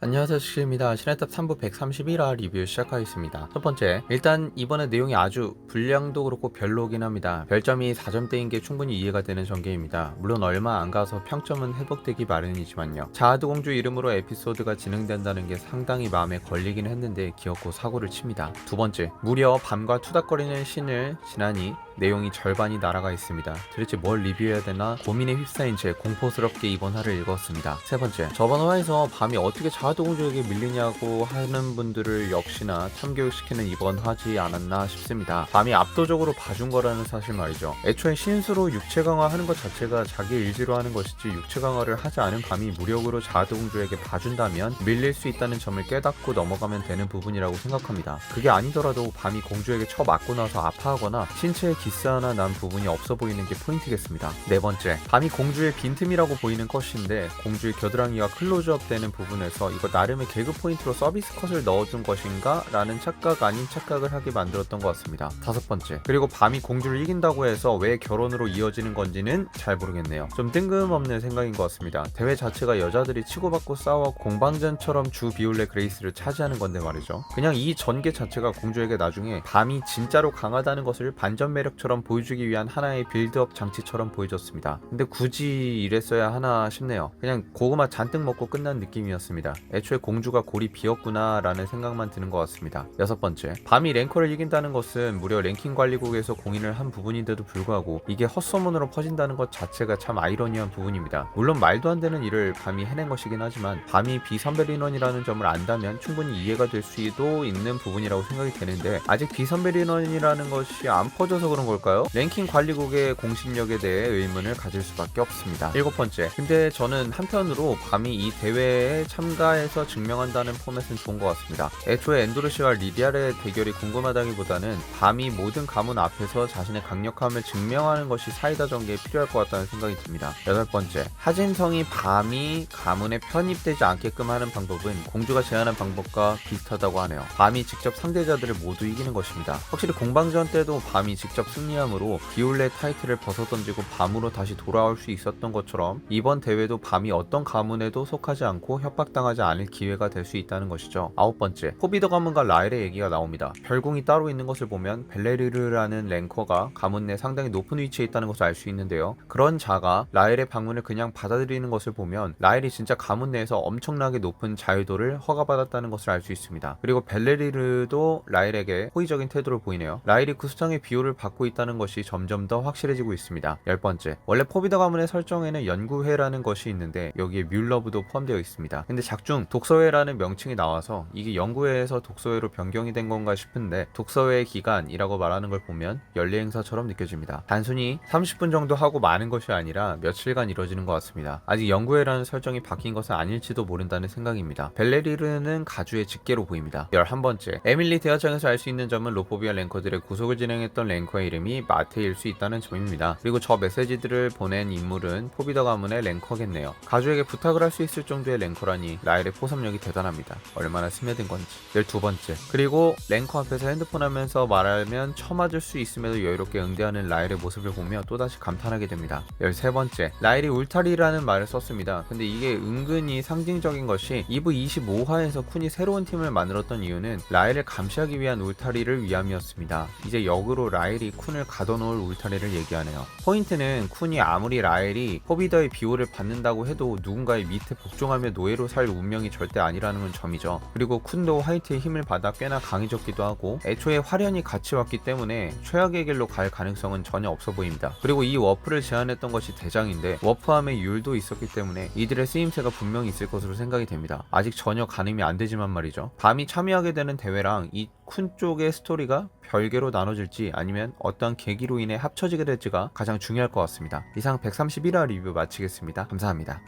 안녕하세요, 시크입니다. 신해탑 3부 131화 리뷰 시작하겠습니다. 첫 번째, 일단 이번에 내용이 아주 분량도 그렇고 별로긴 합니다. 별점이 4점대인 게 충분히 이해가 되는 전개입니다. 물론 얼마 안 가서 평점은 회복되기 마련이지만요. 자아도공주 이름으로 에피소드가 진행된다는 게 상당히 마음에 걸리긴 했는데 귀엽고 사고를 칩니다. 두 번째, 무려 밤과 투닥거리는 신을 지나니 내용이 절반이 날아가 있습니다. 도대체 뭘 리뷰해야 되나 고민에 휩싸인 채 공포스럽게 이번 화를 읽었습니다. 세 번째, 저번 화에서 밤이 어떻게 자아도공주에게 밀리냐고 하는 분들을 역시나 참교육시키는 이번 화지 않았나 싶습니다. 밤이 압도적으로 봐준 거라는 사실 말이죠. 애초에 신수로 육체 강화하는 것 자체가 자기 의지로 하는 것이지 육체 강화를 하지 않은 밤이 무력으로 자아도공주에게 봐준다면 밀릴 수 있다는 점을 깨닫고 넘어가면 되는 부분이라고 생각합니다. 그게 아니더라도 밤이 공주에게 쳐맞고 나서 아파하거나 신체에 기스 하나 난 부분이 없어 보이는 게 포인트겠습니다. 네 번째, 밤이 공주의 빈틈이라고 보이는 컷인데 공주의 겨드랑이와 클로즈업 되는 부분에서 이거 나름의 개그 포인트로 서비스 컷을 넣어준 것인가? 라는 착각 아닌 착각을 하게 만들었던 것 같습니다. 다섯 번째, 그리고 밤이 공주를 이긴다고 해서 왜 결혼으로 이어지는 건지는 잘 모르겠네요. 좀 뜬금없는 생각인 것 같습니다. 대회 자체가 여자들이 치고받고 싸워 공방전처럼 주 비올레 그레이스를 차지하는 건데 말이죠. 그냥 이 전개 자체가 공주에게 나중에 밤이 진짜로 강하다는 것을 반전 매력처럼 보여주기 위한 하나의 빌드업 장치처럼 보여졌습니다. 근데 굳이 이랬어야 하나 싶네요. 그냥 고구마 잔뜩 먹고 끝난 느낌이었습니다. 애초에 공주가 골이 비었구나 라는 생각만 드는 것 같습니다. 여섯 번째, 밤이 랭커를 이긴다는 것은 무려 랭킹 관리국에서 공인을 한 부분인데도 불구하고 이게 헛소문으로 퍼진다는 것 자체가 참 아이러니한 부분입니다. 물론 말도 안 되는 일을 밤이 해낸 것이긴 하지만 밤이 비선별 인원이라는 점을 안다면 충분히 이해가 될 수도 있는 부분이라고 생각이 되는데 아직 비선별 인원이라는 것이 안 퍼져서 그런 걸까요? 랭킹 관리국의 공신력에 대해 의문을 가질 수밖에 없습니다. 일곱 번째, 근데 저는 한편으로 밤이 이 대회에 참가해서 증명한다는 포맷은 좋은 것 같습니다. 애초에 엔도르시와 리디알의 대결이 궁금하다기보다는 밤이 모든 가문 앞에서 자신의 강력함을 증명하는 것이 사이다 전개에 필요할 것 같다는 생각이 듭니다. 여덟 번째, 하진성이 밤이 가문에 편입되지 않게끔 하는 방법은 공주가 제안한 방법과 비슷하다고 하네요. 밤이 직접 상대자들을 모두 이기는 것입니다. 확실히 공방전 때도 밤이 직접 승리함으로 비올레 타이틀을 벗어던지고 밤으로 다시 돌아올 수 있었던 것처럼 이번 대회도 밤이 어떤 가문에도 속하지 않고 협박당하지 않을 기회가 될 수 있다는 것이죠. 아홉 번째, 포비더 가문과 라엘의 얘기가 나옵니다. 별궁이 따로 있는 것을 보면 벨레리르라는 랭커가 가문 내 상당히 높은 위치에 있다는 것을 알 수 있는데요. 그런 자가 라엘의 방문을 그냥 받아들이는 것을 보면 라엘이 진짜 가문 내에서 엄청나게 높은 자유도를 허가받았다는 것을 알 수 있습니다. 그리고 벨레리르도 라엘에게 호의적인 태도를 보이네요. 라엘이 구수장의 비호를 받고 있다는 것이 점점 더 확실해지고 있습니다. 열 번째, 원래 포비더 가문의 설정에는 연구회라는 것이 있는데 여기에 뮬러브도 포함되어 있습니다. 근데 작중 독서회라는 명칭이 나와서 이게 연구회에서 독서회로 변경이 된 건가 싶은데 독서회 기간이라고 말하는 걸 보면 연례 행사처럼 느껴집니다. 단순히 30분 정도 하고 마는 것이 아니라 며칠간 이루어지는 것 같습니다. 아직 연구회라는 설정이 바뀐 것은 아닐지도 모른다는 생각입니다. 벨레리르는 가주의 직계로 보입니다. 11번째, 에밀리 대화창에서 알 수 있는 점은 로포비아 랭커들의 구속을 진행했던 랭커의 이름이 마테일 수 있다는 점입니다. 그리고 저 메시지들을 보낸 인물은 포비더 가문의 랭커겠네요. 가주에게 부탁을 할 수 있을 정도의 랭커라니 라엘의 포섭력이 대단합니다. 얼마나 스며든 건지. 12번째, 그리고 랭커 앞에서 핸드폰 하면서 말하면 쳐맞을 수 있음에도 여유롭게 응대하는 라엘의 모습을 보며 또다시 감탄하게 됩니다. 13번째, 라엘이 울타리라는 말을 썼습니다. 근데 이게 은근히 상징적인 것이 2부 25화에서 쿤이 새로운 팀을 만들었던 이유는 라엘을 감시하기 위한 울타리를 위함이었습니다. 이제 역으로 라엘이 쿤을 가둬놓을 울타리를 얘기하네요. 포인트는 쿤이 아무리 라엘이 포비더의 비호를 받는다고 해도 누군가의 밑에 복종하며 노예로 살 운명이 절대 아니라는 건 점이죠. 그리고 쿤도 화이트의 힘을 받아 꽤나 강해졌기도 하고 애초에 화련이 같이 왔기 때문에 최악의 길로 갈 가능성은 전혀 없어 보입니다. 그리고 이 워프를 제안했던 것이 대장인데 워프함의 율도 있었기 때문에 이들의 쓰임새가 분명히 있을 것으로 생각이 됩니다. 아직 전혀 가늠이 안 되지만 말이죠. 밤이 참여하게 되는 대회랑 이 쿤 쪽의 스토리가 별개로 나눠질지 아니면 어떠한 계기로 인해 합쳐지게 될지가 가장 중요할 것 같습니다. 이상 131화 리뷰 마치겠습니다. 감사합니다.